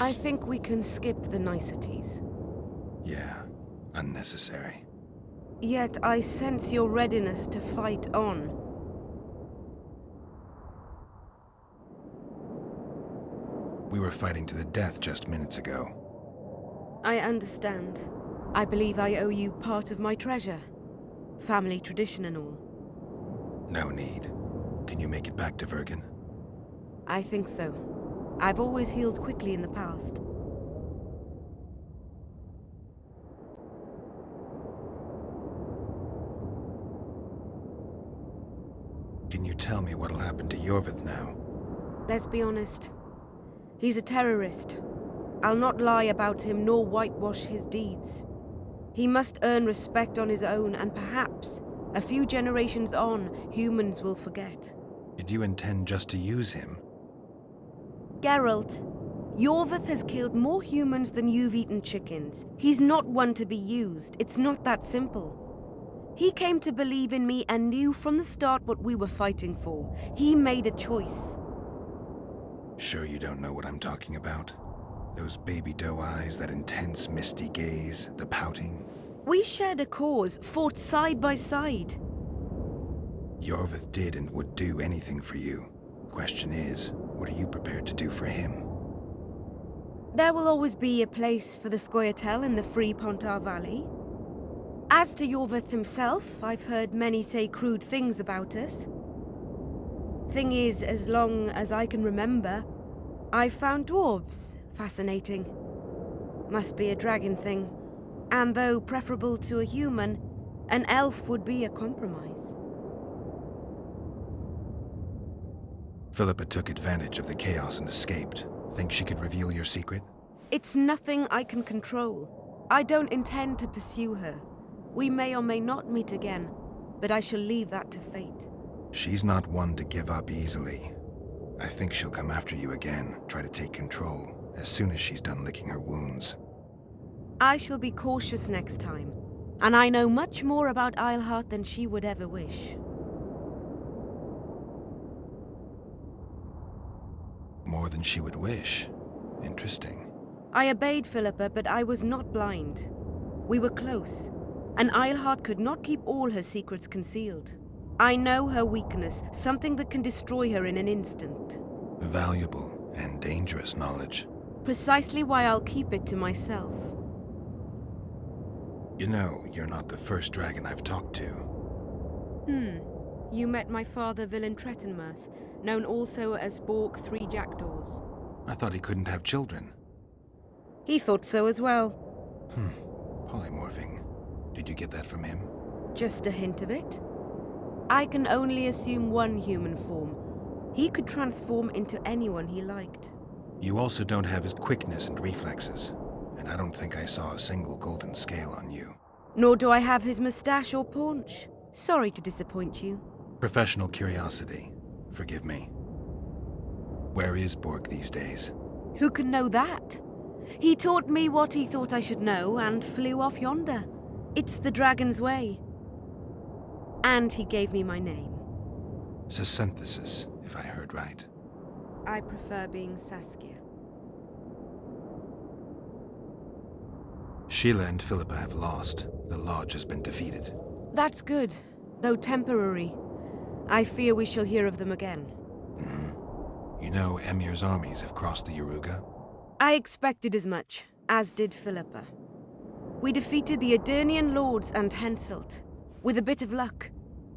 I think we can skip the niceties. Yeah, unnecessary. Yet I sense your readiness to fight on. We were fighting to the death just minutes ago. I understand. I believe I owe you part of my treasure. Family tradition and all. No need. Can you make it back to Vergen? I think so. I've always healed quickly in the past. Can you tell me what'll happen to Yorvith now? Let's be honest. He's a terrorist. I'll not lie about him nor whitewash his deeds. He must earn respect on his own, and perhaps, a few generations on, humans will forget. Did you intend just to use him? Geralt, Yorvith has killed more humans than you've eaten chickens. He's not one to be used. It's not that simple. He came to believe in me and knew from the start what we were fighting for. He made a choice. Sure you don't know what I'm talking about? Those baby doe eyes, that intense misty gaze, the pouting. We shared a cause, fought side by side. Yorvith did and would do anything for you. Question is, what are you prepared to do for him? There will always be a place for the Scoia'tael in the free Pontar Valley. As to Yorvith himself, I've heard many say crude things about us. Thing is, as long as I can remember, I've found dwarves fascinating. Must be a dragon thing. And though preferable to a human, an elf would be a compromise. Philippa took advantage of the chaos and escaped. Think she could reveal your secret? It's nothing I can control. I don't intend to pursue her. We may or may not meet again, but I shall leave that to fate. She's not one to give up easily. I think she'll come after you again, try to take control, as soon as she's done licking her wounds. I shall be cautious next time, and I know much more about Eilhart than she would ever wish. More than she would wish. Interesting. I obeyed Philippa, but I was not blind. We were close, and Eilhart could not keep all her secrets concealed. I know her weakness, something that can destroy her in an instant. Valuable and dangerous knowledge. Precisely why I'll keep it to myself. You know, you're not the first dragon I've talked to. You met my father, Villain Trettenmirth, known also as Bork Three Jackdaws. I thought he couldn't have children. He thought so as well. Polymorphing. Did you get that from him? Just a hint of it. I can only assume one human form. He could transform into anyone he liked. You also don't have his quickness and reflexes, and I don't think I saw a single golden scale on you. Nor do I have his mustache or paunch. Sorry to disappoint you. Professional curiosity. Forgive me. Where is Bork these days? Who can know that? He taught me what he thought I should know and flew off yonder. It's the dragon's way. And he gave me my name. Synthesis, if I heard right. I prefer being Saskia. Sheila and Philippa have lost. The Lodge has been defeated. That's good, though temporary. I fear we shall hear of them again. You know Emir's armies have crossed the Yaruga? I expected as much, as did Philippa. We defeated the Adernian lords and Henselt. With a bit of luck,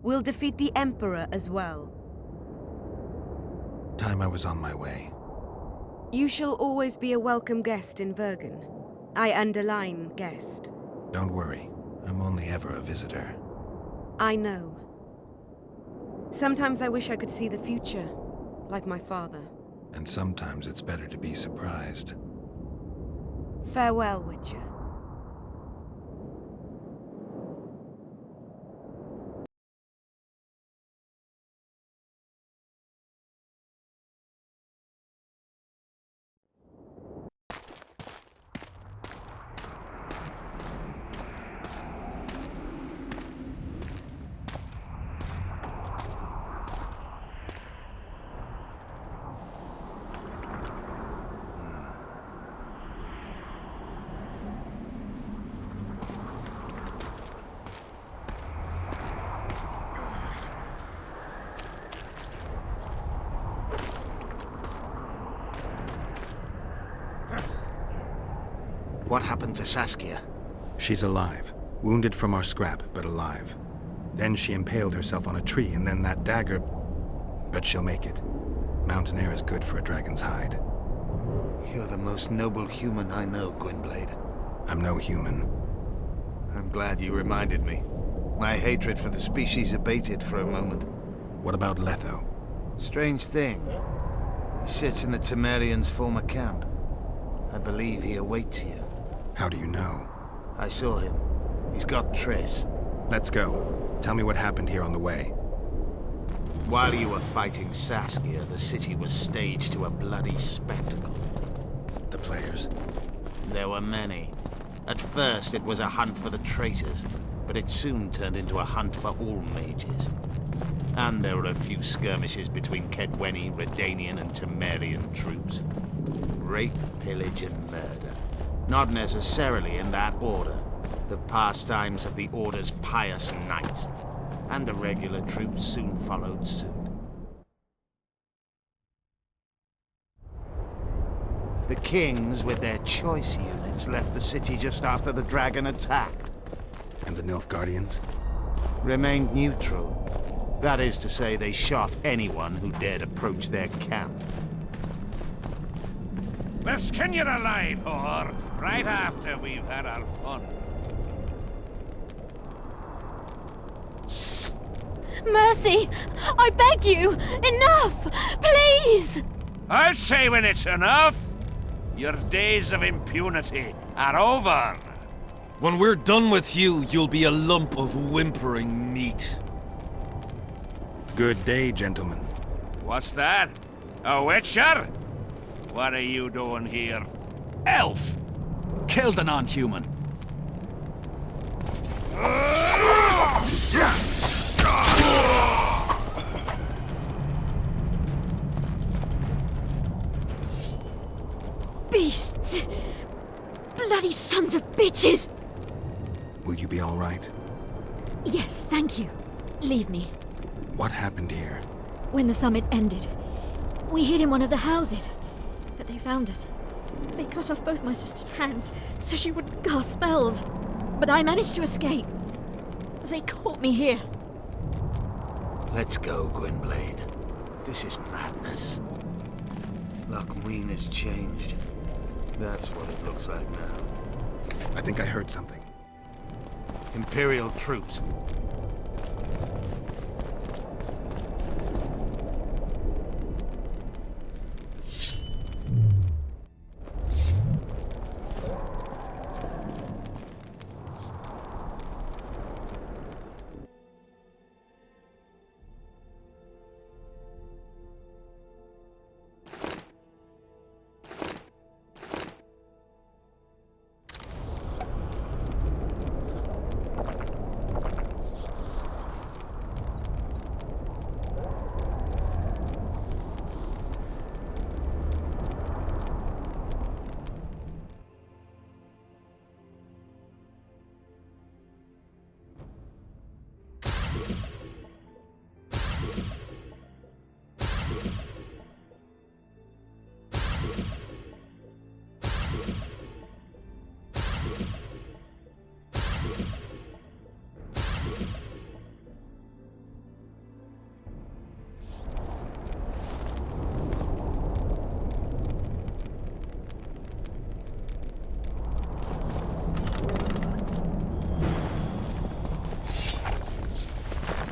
we'll defeat the Emperor as well. Time I was on my way. You shall always be a welcome guest in Vergen. I underline guest. Don't worry, I'm only ever a visitor. I know. Sometimes I wish I could see the future, like my father. And sometimes it's better to be surprised. Farewell, Witcher. What happened to Saskia? She's alive. Wounded from our scrap, but alive. Then she impaled herself on a tree, and then that dagger... But she'll make it. Mountain air is good for a dragon's hide. You're the most noble human I know, Gwynblade. I'm no human. I'm glad you reminded me. My hatred for the species abated for a moment. What about Letho? Strange thing. He sits in the Temerians' former camp. I believe he awaits you. How do you know? I saw him. He's got Triss. Let's go. Tell me what happened here on the way. While you were fighting Saskia, the city was staged to a bloody spectacle. The players? There were many. At first, it was a hunt for the traitors, but it soon turned into a hunt for all mages. And there were a few skirmishes between Kedweni, Redanian, and Temerian troops. Rape, pillage, and murder. Not necessarily in that order. The pastimes of the Order's pious knights. And the regular troops soon followed suit. The kings, with their choice units, left the city just after the dragon attacked. And the Nilfgaardians? Remained neutral. That is to say, they shot anyone who dared approach their camp. We'll skin you alive, whore, right after we've had our fun. Mercy! I beg you! Enough! Please! I'll say when it's enough. Your days of impunity are over. When we're done with you, you'll be a lump of whimpering meat. Good day, gentlemen. What's that? A witcher? What are you doing here? Elf! Killed a non-human. Beasts! Bloody sons of bitches! Will you be all right? Yes, thank you. Leave me. What happened here? When the summit ended, we hid in one of the houses. But they found us. They cut off both my sister's hands so she wouldn't cast spells. But I managed to escape. They caught me here. Let's go, Gwynblade. This is madness. Lochmuin has changed. That's what it looks like now. I think I heard something. Imperial troops.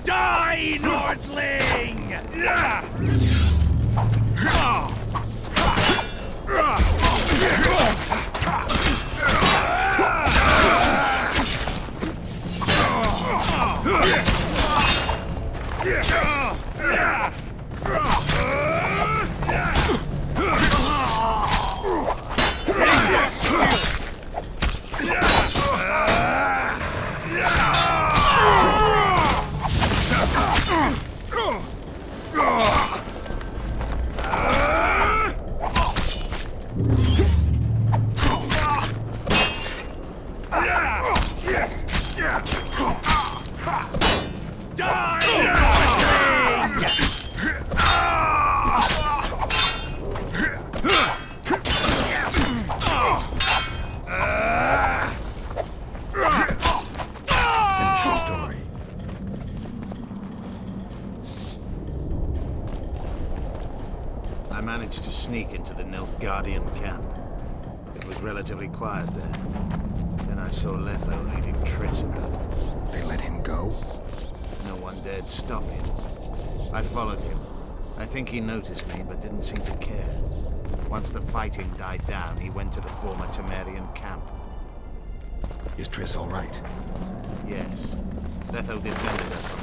Die, Nordling! Die! managed to sneak into the Nilfgaardian camp. It was relatively quiet there. Then I saw Letho leading Triss out. They let him go? No one dared stop him. I followed him. I think he noticed me, but didn't seem to care. Once the fighting died down, he went to the former Temerian camp. Is Triss all right? Yes. Letho defended us from